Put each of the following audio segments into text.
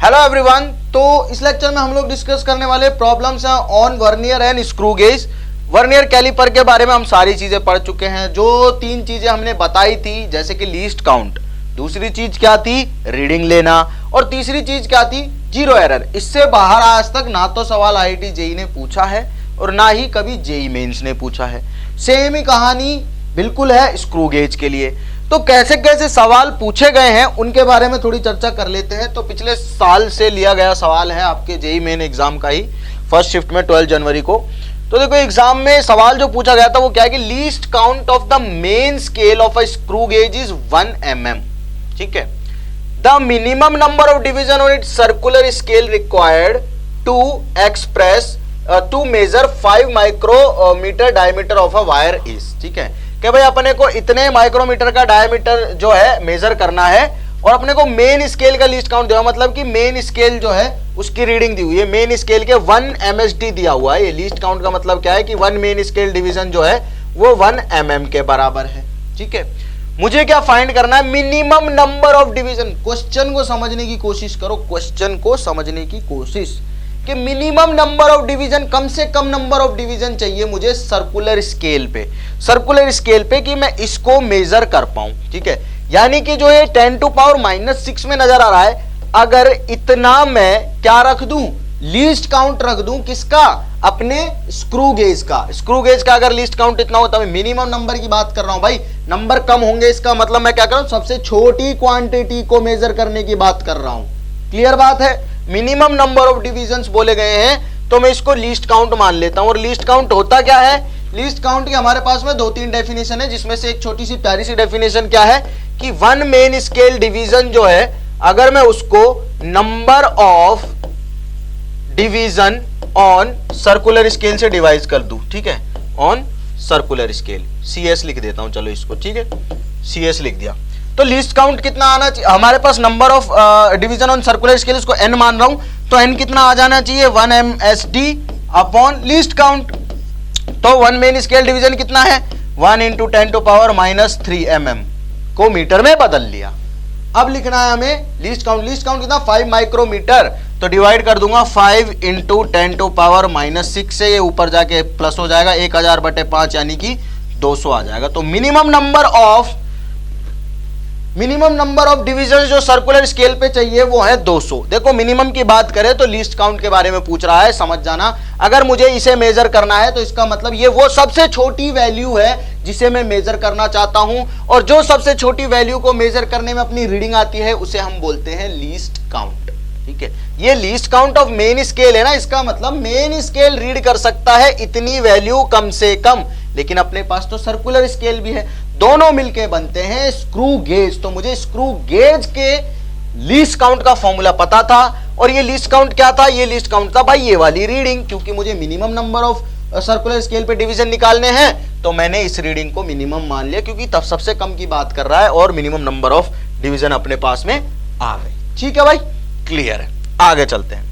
Hello everyone. तो इस lecture में हम लोग डिस्कस करने वाले प्रॉब्लम्स हैं on vernier and screw gauge. Vernier caliper के बारे में हम सारी चीजें पढ़ चुके हैं। जो तीन चीजें हमने बताई थी, जैसे कि लीस्ट काउंट, दूसरी चीज क्या थी रीडिंग लेना, और तीसरी चीज क्या थी जीरो एरर। इससे बाहर आज तक ना तो सवाल आईआईटी जेईई ने पूछा है और ना ही कभी जेईई मेंस ने पूछा है। सेम ही कहानी बिल्कुल है स्क्रू गेज के लिए। तो कैसे कैसे सवाल पूछे गए हैं उनके बारे में थोड़ी चर्चा कर लेते हैं। तो पिछले साल से लिया गया सवाल है आपके जेईई मेन एग्जाम का ही, फर्स्ट शिफ्ट में 12 जनवरी को। तो देखो एग्जाम में सवाल जो पूछा गया था वो क्या है कि least count of the main scale of a screw gauge is 1 mm। ठीक है। The minimum number of division on its circular scale required to express to measure 5 micrometer diameter of a wire is. ठीक है कि भाई अपने को इतने micrometer का डायमीटर जो है मेजर करना है और अपने को मेन स्केल का लीस्ट काउंट दिया, मतलब कि मेन स्केल जो है उसकी रीडिंग दी हुई है। मेन स्केल के 1 MSD दिया हुआ है। ये लीस्ट काउंट का मतलब क्या है कि 1 मेन स्केल डिवीजन जो है वो 1 mm के बराबर है। ठीक है। मुझे क्या फाइंड करना है, minimum number of division. Question को समझने की कोशिश करो, क्वेश्चन को समझने की कोशिश कि मिनिमम नंबर ऑफ डिवीजन, कम से कम नंबर ऑफ डिवीजन चाहिए मुझे सर्कुलर स्केल पे, सर्कुलर स्केल पे कि मैं इसको मेजर कर पाऊं। ठीक है। यानी कि जो ये 10⁻⁻6 में नजर आ रहा है, अगर इतना मैं क्या रख दूं, लीस्ट काउंट रख दूं किसका, अपने स्क्रू गेज का। स्क्रू गेज का अगर लीस्ट काउंट इतना होता है, मिनिमम नंबर की बात कर रहा हूं भाई, नंबर कम होंगे इसका मतलब मैं क्या कर रहा हूं, सबसे छोटी क्वांटिटी को मेजर करने की बात कर रहा हूं। क्लियर बात है। मिनिमम नंबर ऑफ डिविजन्स बोले गए हैं तो मैं इसको लीस्ट काउंट मान लेता हूं। और लीस्ट काउंट होता क्या है, लीस्ट काउंट की हमारे पास में 2-3 डेफिनेशन है, जिसमें से एक छोटी सी प्यारी सी डेफिनेशन क्या है कि 1 मेन स्केल डिवीजन जो है, अगर मैं उसको number of division on circular scale से डिवाइड कर दूं, ठीक है, ऑन सर्कुलर स्केल, CS लिख देता हूं, चलो इसको, ठीक है, CS लिख दिया। तो लीस्ट काउंट कितना आना चाहिए हमारे पास, number of division on circular scale, इसको n मान रहा हूं, तो n कितना आ जाना चाहिए 1 MSD अपॉन लीस्ट काउंट। तो 1 मेन स्केल डिवीजन कितना है 1 × 10⁻³ mm को मीटर में बदल लिया। अब लिखना है हमें लीस्ट काउंट। लीस्ट काउंट कितना 5 माइक्रोमीटर, तो डिवाइड कर दूंगा 5 × 10⁻⁻6 से, ये ऊपर जाके प्लस हो जाएगा 1000/5 यानी कि 200 आ जाएगा। तो मिनिमम नंबर ऑफ डिवीजन जो सर्कुलर स्केल पे चाहिए वो है 200। देखो मिनिमम की बात करें तो लीस्ट काउंट के बारे में पूछ रहा है, समझ जाना। अगर मुझे इसे मेजर करना है तो इसका मतलब ये वो सबसे छोटी वैल्यू है जिसे मैं मेजर करना चाहता हूं, और जो सबसे छोटी वैल्यू को मेजर करने में अपनी रीडिंग आती है उसे हम बोलते हैं लीस्ट काउंट। ठीक है। ये least count of main scale है ना, इसका मतलब मेन स्केल रीड कर सकता है इतनी वैल्यू कम से कम, लेकिन अपने पास तो सर्कुलर स्केल भी है, दोनों मिलके बनते हैं स्क्रू गेज। तो मुझे स्क्रू गेज के लीस्ट काउंट का फॉर्मूला पता था, और ये लीस्ट काउंट क्या था, ये लीस्ट काउंट था भाई ये वाली रीडिंग, क्योंकि मुझे minimum number of circular scale पे डिवीजन निकालने हैं, तो मैंने इस रीडिंग को मिनिमम मान लिया, क्योंकि तब सबसे कम की बात कर रहा है और मिनिमम नंबर ऑफ डिवीजन अपने पास में आ गए। ठीक है भाई, क्लियर है। आगे चलते हैं।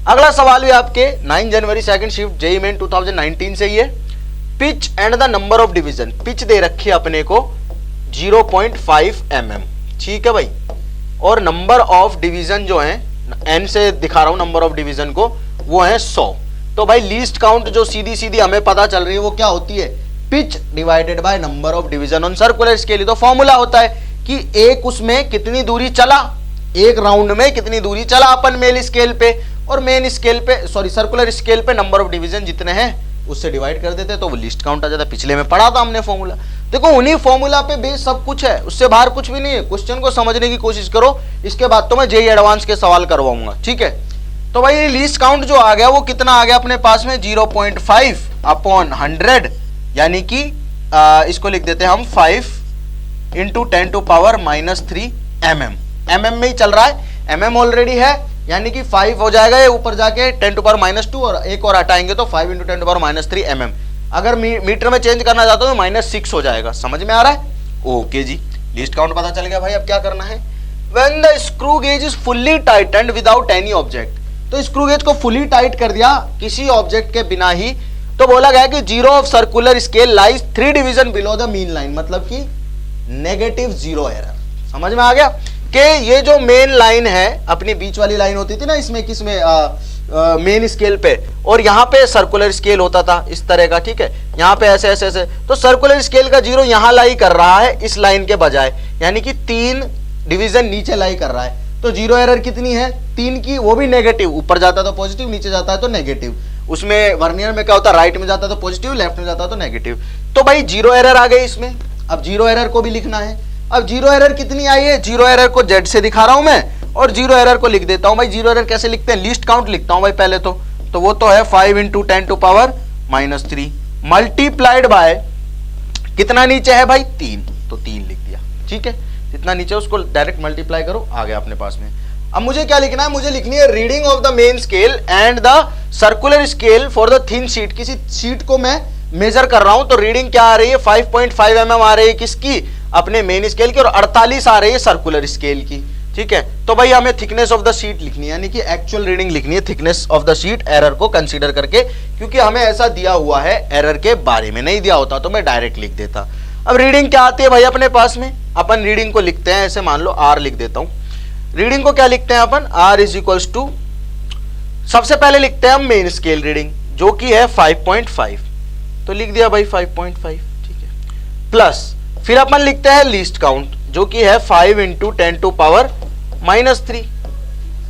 अगला सवाल भी आपके 9 जनवरी सेकंड शिफ्ट जेईई मेन 2019 से ही है। Pitch and the number of division, pitch दे रखी है अपने को 0.5 mm। ठीक है भाई। और नंबर ऑफ डिवीजन जो है, n से दिखा रहा हूं नंबर ऑफ डिवीजन को, वो है 100। तो भाई लीस्ट काउंट जो सीधी सीधी हमें पता चल रही है वो क्या होती है, pitch divided by number of division on circular scale. तो फॉर्मूला होता है कि एक उसमें कितनी दूरी चला, एक राउंड में कितनी दूरी चला अपन मेन स्केल पे, और मेन स्केल पे सर्कुलर स्केल पे नंबर ऑफ डिवीजन जितने हैं उससे डिवाइड कर देते तो वो लिस्ट काउंट आ जाता। पिछले में पढ़ा था हमने फॉर्मूला। देखो उन्हीं फॉर्मूला पे बेस सब कुछ है, उससे बाहर कुछ भी नहीं है। क्वेश्चन को समझने की कोशिश करो, इसके बाद तो मैं जेईई एडवांस के सवाल करवाऊंगा। ठीक है। तो भाई लीस्ट काउंट जो आ गया वो कितना आ गया अपने पास में 0.5 अपॉन 100, यानी कि इसको लिख देते हैं हम 5 × 10⁻³ mm में ही चल रहा है, mm ऑलरेडी है, यानी कि 5 हो जाएगा, ये ऊपर जाके 10⁻², और एक और हटाएंगे तो 5 × 10⁻³ mm। अगर मीटर में चेंज करना चाहते हो तो -6 हो जाएगा। समझ में आ रहा है? ओके जी, लिस्ट काउंट पता चल गया भाई। अब क्या करना है, when the screw gauge is fully tightened without any object, तो स्क्रू गेज को फुली टाइट कर दिया किसी ऑब्जेक्ट के बिना ही, तो बोला गया कि 0 of circular scale lies 3 division below the mean line, मतलब कि -0 एरर। समझ में आ गया? कि ये जो मेन लाइन है, अपनी बीच वाली लाइन होती थी ना इसमें, किसमें, मेन स्केल पे, और यहाँ पे सर्कुलर स्केल होता था इस तरह का, ठीक है, यहाँ पे ऐसे ऐसे ऐसे, तो सर्कुलर स्केल का जीरो यहाँ लाई कर रहा है इस लाइन के बजाय, यानी कि 3 डिवीजन नीचे लाई कर रहा है। तो जीरो एरर कितनी है, 3 की, वो भी नेगेटिव, ऊपर जाता है तो पॉजिटिव, नीचे जाता है तो नेगेटिव। उसमें वर्नियर में क्या होता है, राइट में जाता है तो पॉजिटिव, लेफ्ट में जाता है तो नेगेटिव। तो भाई जीरो एरर आ गई इसमें। अब जीरो एरर को भी लिखना है। अब जीरो एरर कितनी आई है, जीरो एरर को जेड से दिखा रहा हूं मैं, और जीरो एरर को लिख देता हूं। भाई जीरो एरर कैसे लिखते हैं, लीस्ट काउंट लिखता हूं भाई पहले तो वो तो है 5 × 10⁻³ मल्टीप्लाइड बाय कितना नीचे है भाई, 3, तो 3 लिख दिया, ठीक है। जितना नीचे उसको डायरेक्ट मल्टीप्लाई करो, आ गया अपने पास में। अब मुझे क्या लिखना है, मुझे लिखनी है reading of the main scale and the circular scale for the thin sheet. किसी शीट को मैं मेजर कर रहा हूं तो रीडिंग क्या आ रही है, 5.5 mm आ रही है किसकी, अपने मेन स्केल की, और 48 आ रही है सर्कुलर स्केल की, ठीक है। तो भाई हमें थिकनेस ऑफ द शीट लिखनी है, यानी कि एक्चुअल रीडिंग लिखनी है thickness of the sheet, error को कंसीडर करके, क्योंकि हमें ऐसा दिया हुआ है, एरर के बारे में नहीं दिया होता तो मैं डायरेक्ट लिख देता। अब रीडिंग क्या आती है भाई अपने पास में, अपन रीडिंग को लिखते हैं ऐसे, मान लो R लिख देता हूं। रीडिंग को क्या लिखते हैं अपन, R = सबसे पहले लिखते हैं हम मेन स्केल रीडिंग, जो कि है 5.5, तो लिख दिया भाई 5.5, ठीक है, प्लस फिर अपन लिखते हैं लीस्ट काउंट, जो कि है 5 × 10⁻³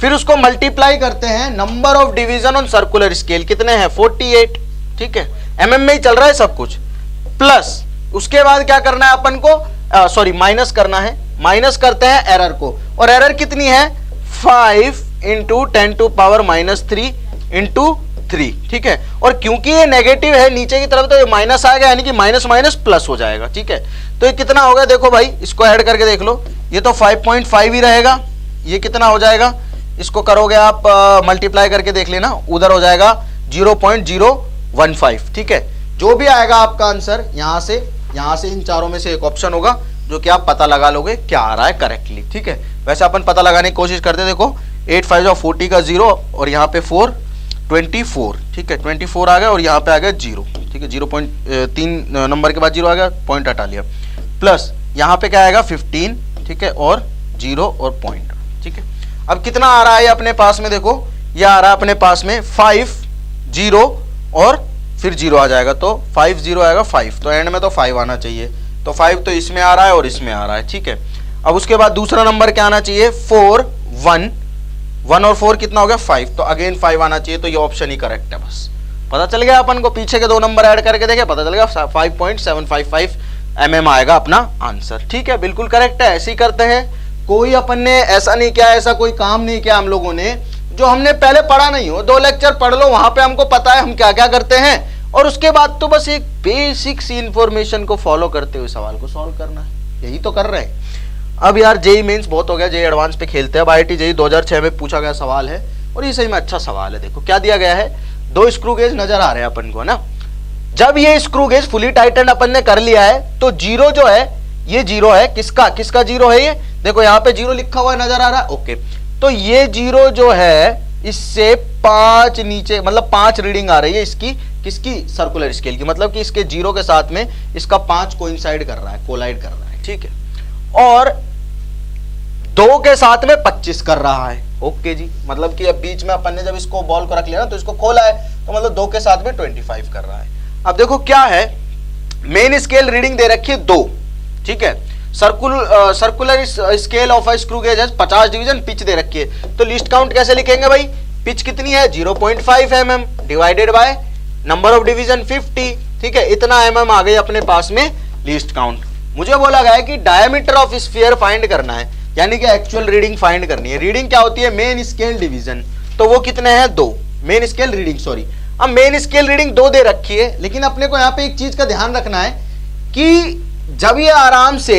फिर उसको मल्टीप्लाई करते हैं number of division on circular scale, कितने हैं 48, ठीक है, mm में ही चल रहा है सब कुछ, प्लस उसके बाद क्या करना है अपन को, माइनस करना है, माइनस करते हैं एरर को, और एरर कितनी है 5 × 10⁻³ × 3, ठीक है। और क्योंकि ये नेगेटिव है नीचे की तरफ तो ये माइनस आएगा, यानी कि माइनस माइनस प्लस हो जाएगा, ठीक है। तो ये कितना होगा, देखो भाई इसको ऐड करके देख लो, ये तो 5.5 ही रहेगा, ये कितना हो जाएगा, इसको करोगे आप मल्टीप्लाई करके देख लेना, उधर हो जाएगा 0.015, ठीक है। जो भी आएगा आपका आंसर यहाँ से इन चारों में से एक ऑप्शन होगा, जो कि आप पता लगा लोगे क्या आ रहा है करेक्टली, ठीक है। वैसे अपन पता लगाने की कोशिश करते, देखो 8 5 40 का 0, और यहाँ पे 4 24, ठीक है, 24 आ गया, और यहाँ पे आ गया 0, ठीक है, 0.3 नंबर के बाद 0 आ गया, पॉइंट हटा लिया, प्लस यहाँ पे क्या आएगा 15, ठीक है, और 0 और पॉइंट, ठीक है। अब कितना आ रहा है अपने पास में, देखो ये आ रहा है अपने पास में 5 0 और फिर 0 आ जाएगा, तो 5 0 आएगा 5, तो एंड में तो 5 आना चाहिए, तो 5 तो इसमें आ रहा है और इसमें आ रहा है, ठीक है। अब उसके बाद दूसरा नंबर क्या आना चाहिए, 4 1 1 और 4 कितना हो गया 5, तो अगेन 5 आना चाहिए, तो ये ऑप्शन ही करेक्ट है। बस पता चल गया अपन को, पीछे के 2 नंबर ऐड करके देखे, पता चल गया 5.755 mm आएगा अपना आंसर, ठीक है, बिल्कुल करेक्ट है। ऐसे ही करते हैं, कोई अपन ने ऐसा नहीं किया, ऐसा कोई काम नहीं किया हम लोगों ने जो हमने पहले पढ़ा नहीं हो। 2 लेक्चर पढ़ लो, वहां पे हमको पता है हम क्या क्या करते हैं, और उसके बाद तो बस एक बेसिक सी इंफॉर्मेशन को फॉलो करते हुए सवाल को सॉल्व करना है, यही तो कर रहे हैं। अब यार जेई मेंस बहुत हो गया, जेई एडवांस पे खेलते हैं। अब IIT जेई 2006 में पूछा गया सवाल है, और ये सही में अच्छा सवाल है। देखो क्या दिया गया है, 2 स्क्रू गेज नजर आ रहे हैं अपन को ना। जब ये स्क्रू गेज फुली टाइटन अपन ने कर लिया है, तो 0 जो है ये 0 है, किसका 0 है ये, देखो यहाँ पे 0 लिखा हुआ नजर आ रहा है, ओके। तो ये 0 जो है इससे 5 नीचे, मतलब 5 रीडिंग आ रही है इसकी, किसकी, सर्कुलर स्केल की, मतलब कि इसके 0 के साथ में इसका 5 कोइंसाइड कर रहा है, कोलाइड कर रहा है, ठीक है। और 2 के साथ में 25 कर रहा है, ओके जी, मतलब कि अब बीच में अपन ने जब इसको बॉल को रख लिया ना, तो इसको खोला है, तो मतलब 2 के साथ में 25 कर रहा है। अब देखो क्या है, मेन स्केल रीडिंग दे रखी है 2, ठीक है, circular scale of a screw gauge है 50 डिवीजन, पिच दे रखी है, तो लिस्ट काउंट कैसे लिखेंगे भाई, पिच कितनी है 0.5 mm divided by number of division 50, ठीक है, इतना mm आ गई अपने पास में लिस्ट काउंट। मुझे बोला गया है कि डायमीटर ऑफ स्फीयर फाइंड करना है, यानी कि एक्चुअल रीडिंग फाइंड करनी है। रीडिंग क्या होती है, मेन स्केल डिवीजन, तो वो कितने हैं 2, मेन स्केल रीडिंग, सॉरी। अब मेन स्केल रीडिंग 2 दे रखी है, लेकिन अपने को यहाँ पे एक चीज का ध्यान रखना है कि जब ये आराम से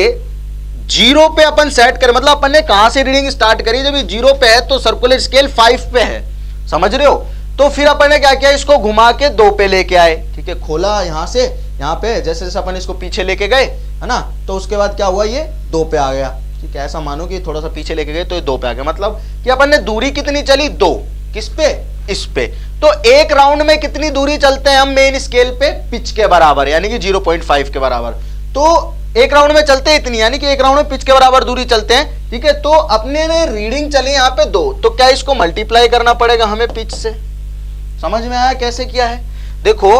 0 पे अपन सेट करें, मतलब अपन ने कहां से रीडिंग स्टार्ट करी, जब ये 0 पे है तो सर्कुलर स्केल 5 पे है, समझ रहे हो। तो फिर अपन ने क्या किया, इसको घुमा के 2 पे लेके आए, ठीक है, खोला यहां से यहाँ पे, जैसे जैसे अपन इसको पीछे लेके गए है ना, तो उसके बाद क्या हुआ, ये 2 पे आ गया, ठीक है। ऐसा मानो कि थोड़ा सा पीछे लेके गए तो ये 2 पे आ गया, मतलब कि अपन ने दूरी कितनी चली 2, किस पे, इस पे। तो एक राउंड में कितनी दूरी चलते हैं हम मेन स्केल पे, पिच के बराबर, यानी कि 0.5 के बराबर। तो एक राउंड में चलते इतनी, यानी कि एक राउंड में पिच के बराबर दूरी चलते हैं, ठीक है। तो अपने ने रीडिंग चली यहाँ पे 2, तो क्या इसको मल्टीप्लाई करना पड़ेगा हमें पिच से। समझ में आया कैसे किया है? देखो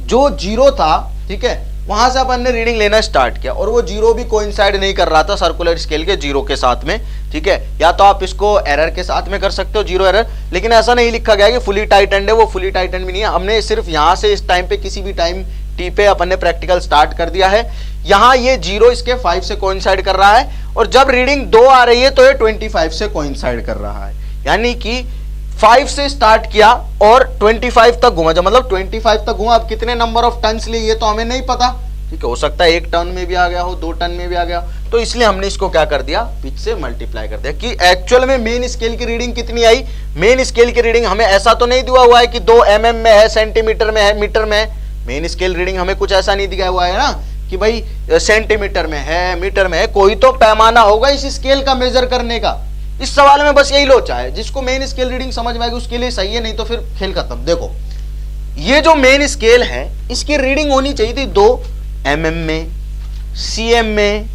जो 0 था, ठीक है, वहां से अपन ने रीडिंग लेना स्टार्ट किया और वो 0 भी कोइंसाइड नहीं कर रहा था सर्कुलर स्केल के 0 के साथ में, ठीक है। या तो आप इसको एरर के साथ में कर सकते हो, 0 एरर, लेकिन ऐसा नहीं लिखा गया कि फुली टाइटेंड है, वो फुली टाइटेंड भी नहीं है। हमने सिर्फ यहां से इस टाइम पे किसी भी टाइम टी पे अपन ने प्रैक्टिकल स्टार्ट कर दिया है। यहां ये 0 इसके 5 से कोइंसाइड कर रहा है और जब रीडिंग 2 आ रही है तो ये 25 से कोइंसाइड कर रहा है, यानी कि 5 से स्टार्ट किया और 25 तक घुमा, मतलब 25 तक घुमा। अब कितने नंबर ऑफ टर्न्स लिए ये तो हमें नहीं पता, ठीक है, हो सकता है 1 टर्न में भी आ गया हो, 2 टर्न में भी आ गया, तो इसलिए हमने इसको क्या कर दिया, पिच से मल्टीप्लाई कर दिया। कि एक्चुअल में मेन स्केल की रीडिंग कितनी आई। मेन स्केल की रीडिंग हमें ऐसा तो नहीं दिया हुआ है कि 2 mm में है, सेंटीमीटर में है, मीटर में है। मेन स्केल रीडिंग हमें कुछ ऐसा नहीं दिया हुआ है ना कि भाई सेंटीमीटर में है, मीटर में है, कोई तो पैमाना होगा इस स्केल का मेजर करने का। इस सवाल में बस यही लोचा है। जिसको मेन स्केल रीडिंग समझ में आएगी उसके लिए सही है, नहीं तो फिर खेल खत्म। देखो ये जो मेन स्केल है इसकी रीडिंग होनी चाहिए थी 2 mm में, cm में,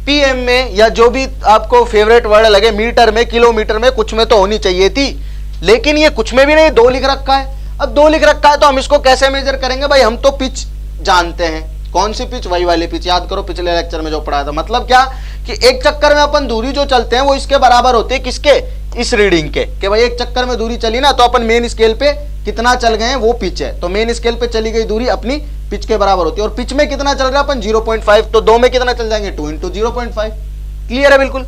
pm में, या जो भी आपको फेवरेट वर्ड लगे, मीटर में, किलोमीटर में, कुछ में तो होनी चाहिए थी। लेकिन ये कुछ में भी नहीं, 2 लिख रखा है। अब 2 लिख रखा है तो हम इसको कैसे मेजर करेंगे भाई? हम तो पिच जानते हैं। कौन सी पिच? वही वाली पिच, याद करो पिछले लेक्चर में जो पढ़ाया था। मतलब क्या कि एक चक्कर में अपन दूरी जो चलते हैं वो इसके बराबर होती है, किसके? इस रीडिंग के। कि भाई एक चक्कर में दूरी चली ना तो अपन मेन स्केल पे कितना चल गए हैं वो पिच है, तो मेन स्केल पे चली गई दूरी अपनी पिच के बराबर होती है। और पिच में कितना चल रहा है अपन? 0.5, तो 2 में कितना चल जाएंगे? 2 × 0.5। क्लियर है बिल्कुल।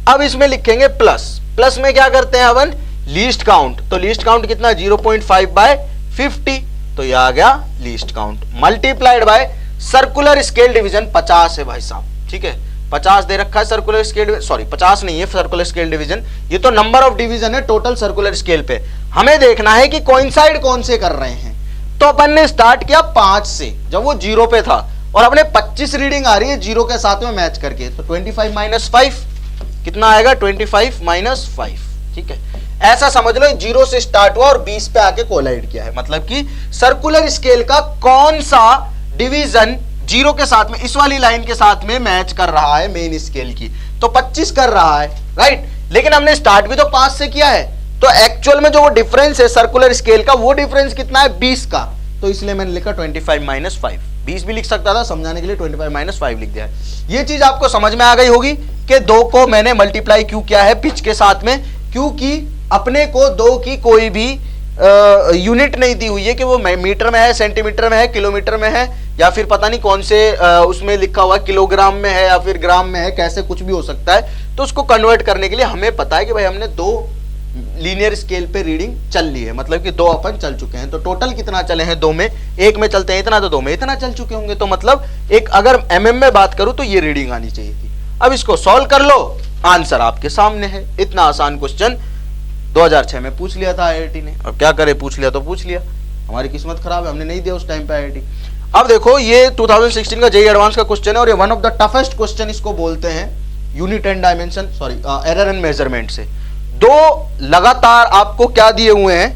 अब इसमें लिखेंगे प्लस। प्लस में क्या करते हैं अपन? Least count. तो लीस्ट काउंट कितना? 0.5/50, तो ये आ गया least count. Multiplied by circular scale division 50 है भाई साहब, ठीक है, 50 दे रखा है सर्कुलर स्केल, सॉरी 50 नहीं है सर्कुलर स्केल डिवीजन, ये तो नंबर ऑफ डिवीजन है टोटल सर्कुलर स्केल पे। हमें देखना है कि कोइंसाइड कौन से कर रहे हैं। तो अपन ने स्टार्ट किया 5 से, जब वो 0 पे था, और अपने 25 रीडिंग आ रही है 0 के साथ में मैच करके, तो 25 - 5 कितना आएगा? 25 - 5, ठीक है। ऐसा समझ लो 0 से स्टार्ट हुआ और 20 पे आके कोलाइड किया है। मतलब कि सर्कुलर स्केल का कौन सा डिवीजन 0 के साथ में, इस वाली लाइन के साथ में मैच कर रहा है मेन स्केल की, तो 25 कर रहा है, राइट। लेकिन हमने स्टार्ट भी तो 5 से किया है, तो एक्चुअल में जो वो डिफरेंस है सर्कुलर स्केल का, वो डिफरेंस कितना है? 20 का। तो इसलिए मैंने लिखा 25 - 5। 20 भी लिख सकता था, समझाने के लिए 25 - 5 लिख दिया है। ये चीज आपको समझ में आ गई होगी कि 2 को मैंने मल्टीप्लाई क्यों किया है पिच के साथ में, क्योंकि अपने को 2 की कोई भी यूनिट नहीं दी हुई है कि वो मीटर में है, सेंटीमीटर में है, किलोमीटर में है, या फिर पता नहीं कौन से उसमें लिखा हुआ किलोग्राम में है या फिर ग्राम में है, कैसे कुछ भी हो सकता है। तो उसको कन्वर्ट करने के लिए हमें पता है कि भाई हमने 2 लीनियर स्केल पे रीडिंग चल ली है, मतलब कि 2 अपन चल चुके हैं। तो टोटल कितना चले हैं? 2 में, 1 में चलते हैं इतना, तो 2 में इतना चल चुके होंगे। तो मतलब एक अगर mm में बात करूं तो ये रीडिंग आनी चाहिए थी। अब इसको सॉल्व कर लो, आंसर आपके सामने है। इतना आसान क्वेश्चन 2006 में पूछ लिया था आईआईटी ने। अब क्या करे, पूछ लिया तो पूछ लिया, हमारी किस्मत खराब है, हमने नहीं दिया उस टाइम पे आईआईटी। अब देखो ये 2016 का जेईई एडवांस का क्वेश्चन है और ये one of the toughest question इसको बोलते हैं unit and dimension, sorry error and measurement से। 2 लगातार आपको क्या दिए हुए हैं?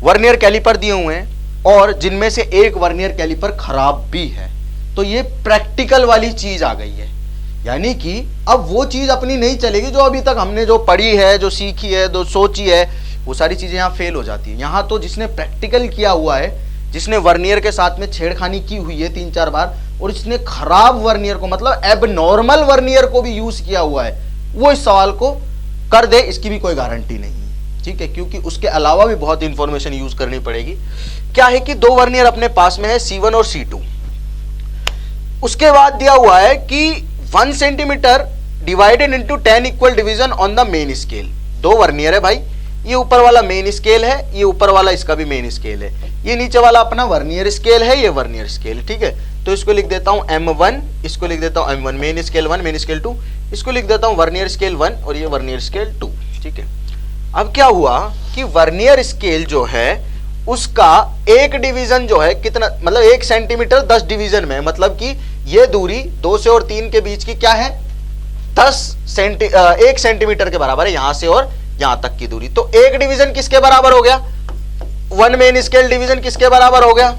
वर्नियर कैलिपर दिए हुए हैं और जिनमें से एक वर्नियर कैलिपर खराब भी है। तो ये प्रैक्टिकल वाली चीज आ गई है, यानी कि अब वो चीज अपनी नहीं चलेगी जो अभी तक हमने जो पढ़ी है, जो सीखी है, जो सोची है, वो सारी चीजें यहाँ फेल हो जाती है। यहाँ तो जिसने प्रैक्टिकल किया हुआ है, जिसने वर्नियर के साथ में छेड़खानी की हुई है 3-4 बार, और जिसने खराब वर्नियर को, मतलब एबनॉर्मल वर्नियर को भी यूज किया हुआ है, वो इस सवाल को कर दे, इसकी भी कोई गारंटी नहीं है, ठीक है, क्योंकि उसके अलावा भी बहुत इंफॉर्मेशन यूज करनी पड़ेगी। क्या है कि 2 वर्नियर अपने पास में है, C1 और C2। उसके बाद दिया हुआ है कि 1 centimetre divided into 10 equal division on the main scale. 2 vernier है भाई, ये ऊपर वाला मेन स्केल है, ये ऊपर वाला इसका भी मेन स्केल है, ये नीचे वाला अपना वर्नियर स्केल है, ये वर्नियर स्केल, ठीक है। तो इसको लिख देता हूं M1, इसको लिख देता हूं M1 main scale 1, main scale 2, इसको लिख देता हूं वर्नियर स्केल 1 और ये वर्नियर स्केल 2, ठीक है। अब क्या हुआ कि वर्नियर स्केल जो है उसका एक डिवीजन जो है कितना, मतलब 1 सेंटीमीटर 10 डिवीजन में, मतलब कि ये दूरी 2 से और 3 के बीच की क्या है? 1 सेंटीमीटर के बराबर है, यहां से और यहां तक की दूरी। तो एक डिवीजन किसके बराबर हो गया? 1 मेन स्केल डिवीजन किसके बराबर हो गया?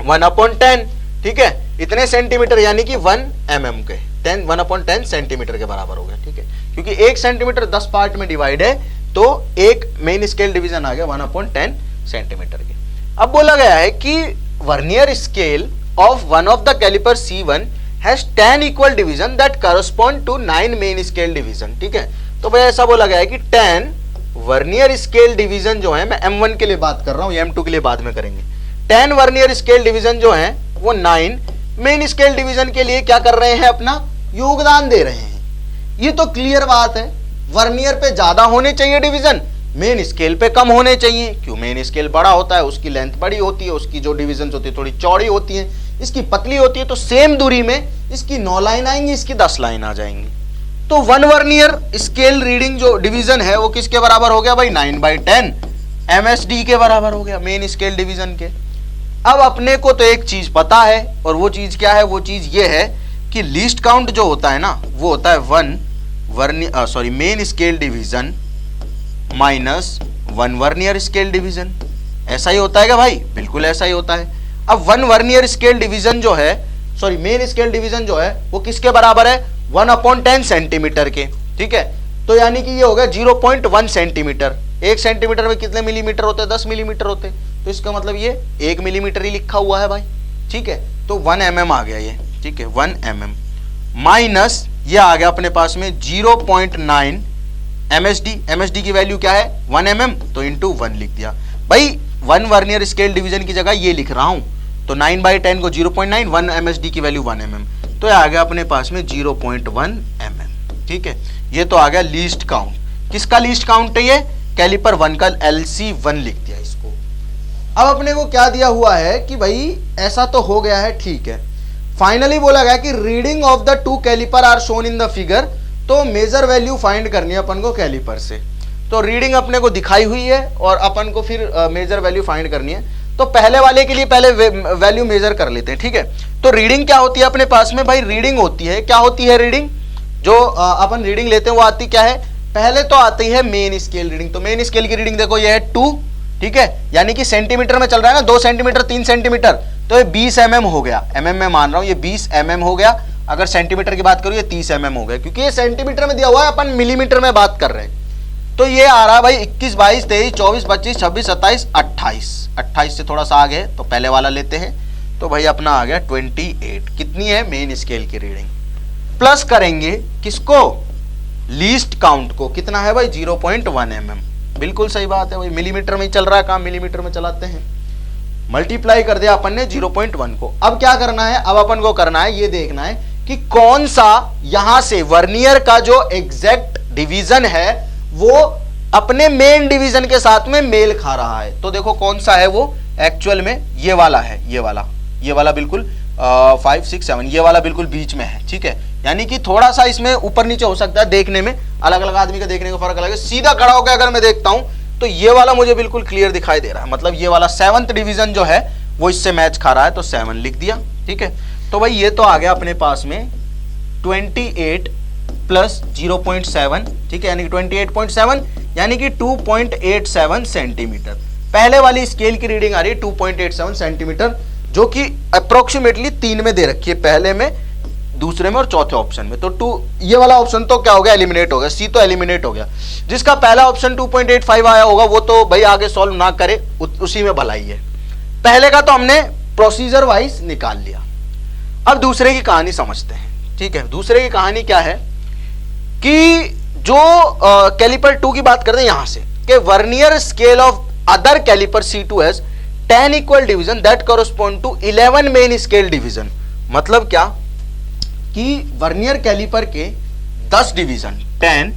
1/10, ठीक है, इतने सेंटीमीटर यानी कि 1 mm के। 1/10 सेंटीमीटर के बराबर हो गया, ठीक है, क्योंकि 1 सेंटीमीटर 10 पार्ट में डिवाइड है, तो एक मेन स्केल डिवीजन आ गया 1/10 सेंटीमीटर के। अब बोला गया है कि vernier scale of one of the caliper C1 has 10 equal division that correspond to 9 main scale division, ठीक है। तो भाई ऐसा बोला गया है कि 10 वर्नियर स्केल डिवीजन जो है, मैं M1 के लिए बात कर रहा हूं, M2 के लिए बाद में करेंगे, 10 वर्नियर स्केल डिवीजन जो है वो 9 मेन स्केल डिवीजन के लिए क्या कर रहे हैं, अपना योगदान दे रहे हैं। ये तो क्लियर बात है, वर्नियर पे ज्यादा होने चाहिए डिवीजन, मेन स्केल पे कम होने चाहिए। क्यों? मेन स्केल बड़ा होता है, उसकी लेंथ बड़ी होती है, उसकी जो डिवीजन होती है थोड़ी चौड़ी होती है, इसकी पतली होती है, तो सेम दूरी में इसकी 9 लाइन आएंगी, इसकी 10 लाइन आ जाएंगी। तो 1 वर्नियर स्केल रीडिंग जो डिवीजन है वो किसके बराबर हो गया भाई, 9/10 MSD के बराबर हो गया, मेन स्केल डिवीजन के। अब अपने को तो एक चीज पता है, और वो चीज क्या है, वो चीज ये है कि लीस्ट काउंट जो होता है ना, वो होता है main scale division minus 1 vernier scale division. ऐसा ही होता है क्या भाई? बिल्कुल ऐसा ही होता है। अब 1 वर्नियर स्केल डिवीजन जो है, मेन स्केल डिवीजन जो है वो किसके बराबर है, 1/10 सेंटीमीटर के, ठीक है। तो यानी कि ये हो गया 0.1 सेंटीमीटर। 1 सेंटीमीटर में कितने मिलीमीटर होते हैं? 10 मिलीमीटर होते हैं, तो इसका मतलब ये 1 मिलीमीटर ही लिखा हुआ है भाई, ठीक है। तो 1 mm आ गया ये, ठीक है, 1 mm माइनस ये आ गया अपने पास में 0.9 MSD की वैल्यू क्या है, 1 mm, तो इंटू 1 लिख दिया भाई। 1 वर्नियर स्केल डिवीजन की जगह ये लिख रहा हूं, तो 9/10 को 0.9, 1 MSD की वैल्यू 1 mm, तो ये आ गया अपने पास में 0.1 mm, ठीक है। ये तो आ गया लीस्ट काउंट। किसका लीस्ट काउंट है ये? कैलिपर 1 का LC1 लिख दिया इसको। अब अपने को क्या दिया हुआ है कि भाई ऐसा तो हो गया है, ठीक है। फाइनली बोला गया कि reading of the 2 caliper are shown in the figure, तो मेजर वैल्यू फाइंड करनी है अपन को कैलिपर से। तो रीडिंग अपने को दिखाई हुई है और अपन को फिर मेजर वैल्यू फाइंड करनी है। तो पहले वाले के लिए पहले वैल्यू मेजर कर लेते हैं, ठीक है। तो रीडिंग क्या होती है अपने पास में भाई? रीडिंग होती है, क्या होती है रीडिंग? जो अपन रीडिंग लेते हैं वो आती क्या है? पहले तो आती है मेन स्केल रीडिंग। तो मेन स्केल की रीडिंग देखो, ये है 2, ठीक है, यानी कि सेंटीमीटर में चल रहा है ना, 2 सेंटीमीटर 3 सेंटीमीटर, तो ये 20 mm हो गया। mm में मान रहा हूं, ये 20 mm हो गया। अगर सेंटीमीटर की बात करूं ये 30 mm हो गया, क्योंकि ये सेंटीमीटर में दिया हुआ है, अपन मिलीमीटर में बात कर रहे हैं। तो ये आ रहा है भाई 21, 22, 23, 24, 25, 26, 27, 28। 28 से थोड़ा सा आगे, तो पहले वाला लेते हैं, तो भाई अपना आ गया 28। कितनी है मेन स्केल की रीडिंग? प्लस करेंगे किसको? लीस्ट काउंट को। कितना है भाई? 0.1 mm। बिल्कुल सही बात है भाई, मिलीमीटर में ही चल रहा है काम, मिलीमीटर में चलाते हैं। मल्टीप्लाई कर दिया अपन ने 0.1 को। अब क्या करना है? अब अपन को करना है ये देखना है कि कौन सा यहां से वर्नियर का जो एग्जैक्ट डिवीजन है वो अपने मेन डिवीजन के साथ में मेल खा रहा है। तो देखो कौन सा है वो एक्चुअल में, ये वाला है, ये वाला बिल्कुल 5, 6, 7, ये वाला बिल्कुल बीच में है, ठीक है। यानी कि थोड़ा सा इसमें ऊपर नीचे हो सकता है, देखने में अलग अलग आदमी का देखने का फर्क अलग है। सीधा खड़ा होकर अगर मैं देखता हूं तो ये वाला मुझे बिल्कुल क्लियर दिखाई दे रहा है, मतलब ये वाला 7th डिवीजन जो है वो इससे मैच खा रहा है, तो 7 लिख दिया, ठीक है। तो भाई ये तो आ गया अपने पास में 28 प्लस 0.7, ठीक है, यानी कि 28.7, यानी कि 2.87 सेंटीमीटर। पहले वाली स्केल की रीडिंग आ रही है 2.87 सेंटीमीटर, जो कि अप्रोक्सीमेटली 3 में दे रखी है, पहले में, दूसरे में और चौथे ऑप्शन में। तो 2, ये वाला ऑप्शन तो क्या हो गया? एलिमिनेट हो गया, सी तो एलिमिनेट हो गया। जिसका पहला ऑप्शन 2.85 आया होगा वो तो भाई आगे सॉल्व ना करे, उसी में भलाई है। पहले का तो हमने प्रोसीजर वाइज निकाल लिया। अब दूसरे की कहानी समझते हैं, ठीक है। दूसरे की कहानी क्या है कि जो कैलिपर 2 की बात करते हैं यहां से, कि vernier scale of other caliper C2 has 10 equal division that correspond to 11 main scale division. मतलब क्या कि वर्नियर कैलिपर के 10 डिवीजन, 10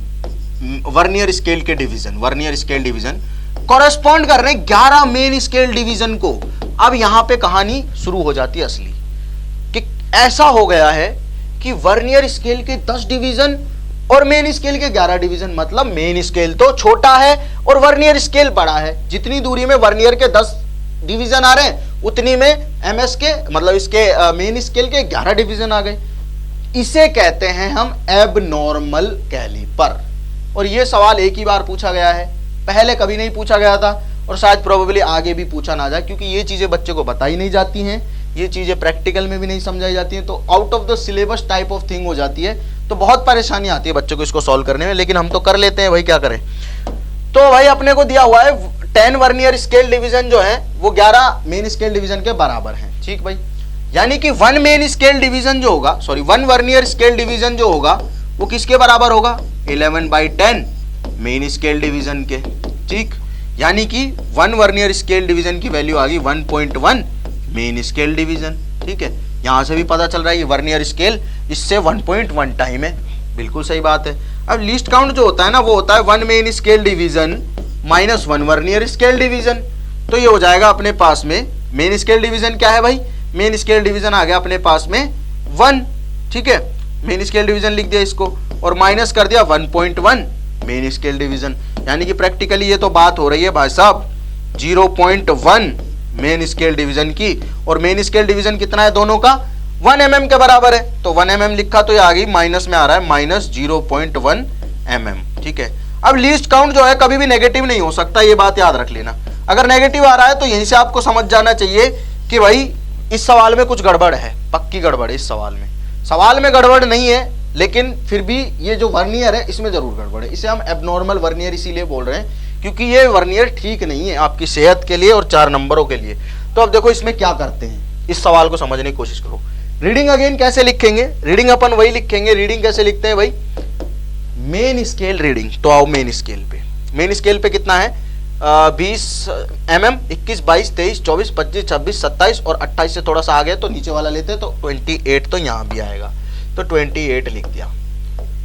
वर्नियर स्केल के डिवीजन, वर्नियर स्केल डिवीजन कॉरस्पॉन्ड कर रहे हैं 11 मेन स्केल डिवीजन को। अब यहां पे कहानी शुरू हो जाती है असली, कि ऐसा हो गया है कि वर्नियर स्केल के 10 डिवीजन और मेन स्केल के 11 डिवीजन। मतलब मेन स्केल तो छोटा है और वर्नियर स्केल बड़ा है। जितनी दूरी में वर्नियर के 10 डिवीजन आ रहे हैं उतनी में एमएस के, मतलब इसके मेन स्केल के 11 डिवीजन आ गए। इसे कहते हैं हम एबनॉर्मल कैलिपर। और यह सवाल एक ही बार पूछा गया है, पहले कभी नहीं पूछा गया था, और शायद प्रोबेबली आगे भी पूछा ना जाए, क्योंकि ये चीजें बच्चे को बताई नहीं जाती हैं। ये चीजें प्रैक्टिकल में भी नहीं समझाई जाती हैं, तो out of the syllabus type of thing हो जाती है, तो बहुत परेशानी आती है बच्चों को इसको सॉल्व करने में, लेकिन हम तो कर लेते हैं भाई, क्या करें। तो भाई अपने को दिया हुआ है 10 वर्नियर स्केल डिवीजन जो है वो 11 मेन स्केल डिवीजन के बराबर है, ठीक भाई। यानी कि 1 मेन स्केल डिवीजन जो होगा, सॉरी 1 वर्नियर स्केल डिवीजन जो होगा वो किसके बराबर होगा, 11/10 मेन स्केल डिवीजन के, ठीक। यानी कि 1 वर्नियर स्केल डिवीजन की वैल्यू आ गई 1.1 मेन स्केल डिवीजन, ठीक है। यहां से भी पता चल रहा है ये वर्नियर स्केल इससे 1.1 टाइम है, बिल्कुल सही बात है। अब लीस्ट काउंट जो होता है ना वो होता है 1 main scale division minus 1 vernier scale division, तो ये हो जाएगा अपने पास में मेन स्केल डिवीजन क्या है भाई, मेन स्केल डिवीजन आ गया अपने पास में 1, ठीक है। मेन स्केल डिवीजन लिख दिया इसको और माइनस कर दिया 1.1 मेन स्केल डिवीजन, यानी कि प्रैक्टिकली ये तो बात हो रही है भाई साहब 0.1 मेन स्केल डिवीजन की, और मेन स्केल डिवीजन कितना है दोनों का 1 mm के बराबर है, तो 1 mm लिखा तो ये आ गई माइनस में आ रहा है माइनस 0.1 mm, ठीक है। अब लीस्ट काउंट जो है कभी भी नेगेटिव नहीं हो सकता, ये बात याद रख लेना। अगर नेगेटिव आ रहा है तो यहीं से आपको समझ जाना चाहिए कि भाई इस सवाल में कुछ गड़बड़ है, पक्की गड़बड़ है इस सवाल में गड़बड़ नहीं है, लेकिन फिर भी ये जो वर्नियर है इसमें जरूर गड़बड़ है। इसे हम एबनॉर्मल वर्नियर इसीलिए बोल रहे हैं क्योंकि ये वर्नियर ठीक नहीं है आपकी सेहत के लिए और 4 नंबरों के लिए। तो अब देखो इसमें क्या करते हैं, इस सवाल को समझने की कोशिश करो। रीडिंग अगेन कैसे लिखेंगे, रीडिंग अपन वही लिखेंगे, रीडिंग कैसे लिखते हैं भाई, मेन स्केल रीडिंग। तो आओ मेन स्केल पे कितना है 20 mm, 21, 22, 23, 24, 25, 26, 27 और 28 से थोड़ा सा आ गया तो नीचे वाला लेते हैं तो 28, तो यहां भी आएगा तो 28 लिख दिया।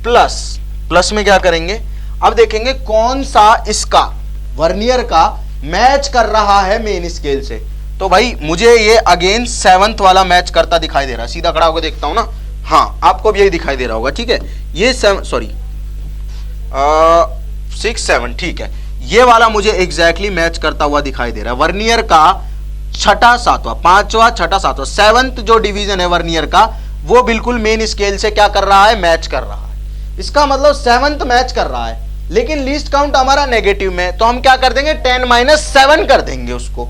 प्लस में क्या करेंगे, अब देखेंगे कौन सा इसका वर्नियर का मैच कर रहा है मेन स्केल से। तो भाई मुझे ये अगेन 7th वाला मैच करता दिखाई दे रहा है, सीधा खड़ा होकर देखता हूं ना, हाँ आपको भी यही दिखाई दे रहा होगा, ठीक है। ये 6, 7, ठीक है, ये वाला मुझे एग्जैक्टली मैच करता हुआ दिखाई दे रहा है। वर्नियर का 6ठा 7वां 5वां 6ठा 7वां 7th जो डिवीजन है वर्नियर का वो बिल्कुल मेन स्केल से क्या कर रहा है, मैच कर रहा है। इसका मतलब 7th मैच कर रहा है, लेकिन लीस्ट काउंट हमारा नेगेटिव में, तो हम क्या कर देंगे 10 - 7 कर देंगे उसको,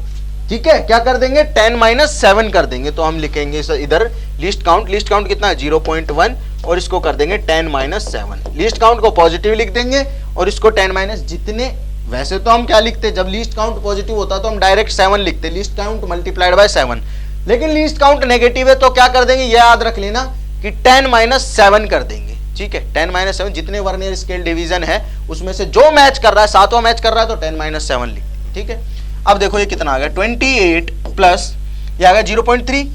ठीक है। क्या कर देंगे 10 - 7 कर देंगे, तो हम लिखेंगे इधर लीस्ट काउंट कितना है 0.1 और इसको कर देंगे 10 - 7। लीस्ट काउंट को पॉजिटिव लिख देंगे और इसको 10 - जितने, वैसे तो हम क्या लिखते, जब लीस्ट काउंट पॉजिटिव होता तो हम डायरेक्ट 7 लिखते, लीस्ट काउंट मल्टीप्लाइड बाय 7, लेकिन लीस्ट काउंट नेगेटिव है तो क्या कर देंगे, ये याद रख लेना कि 10 - 7 कर देंगे, ठीक है। 10 - 7 जितने वर्नियर स्केल डिवीजन है उसमें से जो मैच कर रहा है 7वां मैच कर रहा है तो 10 - 7 लिख, ठीक है। अब देखो ये कितना आ गया 28 प्लस ये आ गया 0.3,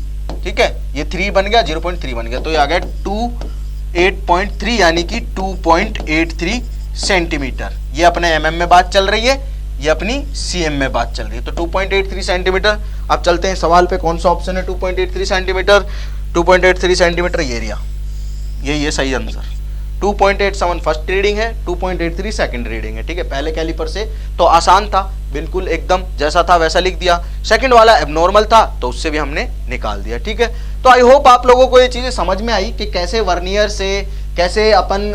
ठीक है, ये 3 बन गया 0.3 बन गया, तो ये आ गया 28.3 यानी कि 2.83 सेंटीमीटर। ये अपने mm में बात चल रही है, ये अपनी cm में बात चल रही है, तो 2.83 सेंटीमीटर। अब चलते हैं सवाल पे, कौन सा ऑप्शन है 2.83 सेंटीमीटर, 2.83 सेंटीमीटर ये एरिया, ये सही आंसर। 2.87 फर्स्ट रीडिंग है, 2.83 सेकंड रीडिंग है, ठीक है। पहले कैलिपर से तो आसान था, बिल्कुल एकदम जैसा था वैसा लिख दिया। सेकंड वाला एबनॉर्मल था तो उससे भी हमने निकाल दिया, ठीक है। तो आई होप आप लोगों को ये चीजें समझ में आई कि कैसे वर्नियर से, कैसे अपन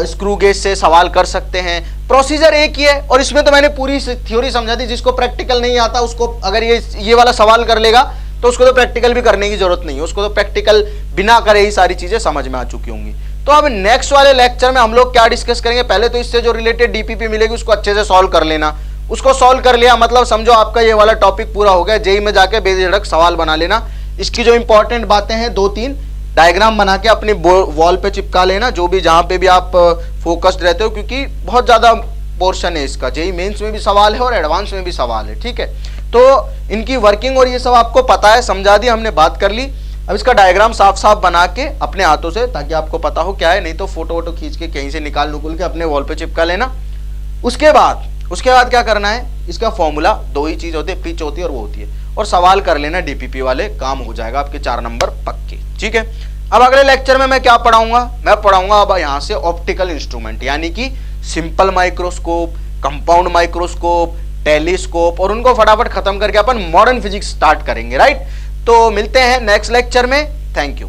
स्क्रू गेज से सवाल कर सकते हैं। प्रोसीजर एक ही है और इसमें तो मैंने पूरी थ्योरी समझा दी। जिसको प्रैक्टिकल नहीं आता उसको अगर ये वाला सवाल कर लेगा तो उसको तो प्रैक्टिकल भी करने की जरूरत नहीं है, उसको तो प्रैक्टिकल बिना करे ही सारी चीजें समझ में आ चुकी होंगी। तो अब नेक्स्ट वाले लेक्चर में हम लोग क्या डिस्कस करेंगे, पहले तो इससे जो रिलेटेड डीपीपी मिलेगी उसको अच्छे से सॉल्व कर लेना। उसको सॉल्व कर लिया मतलब समझो आपका ये वाला टॉपिक पूरा हो गया। जेई में जाके बेझिझक सवाल बना लेना। इसकी जो इंपॉर्टेंट बातें हैं 2-3 डायग्राम बना के अपने वॉल पे चिपका लेना, जो भी जहां पे भी आप फोकस्ड रहते हो, क्योंकि बहुत ज्यादा पोर्शन है इसका। जेई मेंस में भी सवाल है और एडवांस में भी सवाल है, ठीक है। तो इनकी वर्किंग और ये सब आपको पता है, समझा दी हमने, बात कर ली। अब इसका डायग्राम साफ साफ बना के अपने हाथों से, ताकि आपको पता हो क्या है, नहीं तो फोटो वोटो खींच के कहीं से निकाल नुकुल के अपने वॉल पे चिपका लेना। उसके बाद क्या करना है, इसका फॉर्मूला 2 ही चीज होती है, पिच होती है और वो होती है, और सवाल कर लेना डीपीपी वाले, काम हो जाएगा आपके 4 नंबर पक्के, ठीक है। अब अगले लेक्चर में मैं क्या पढ़ाऊंगा, मैं पढ़ाऊंगा अब यहाँ से ऑप्टिकल इंस्ट्रूमेंट, यानी कि simple microscope, compound microscope, telescope, और उनको फटाफट खत्म करके अपन मॉडर्न फिजिक्स स्टार्ट करेंगे, राइट। तो मिलते हैं नेक्स्ट लेक्चर में, थैंक यू।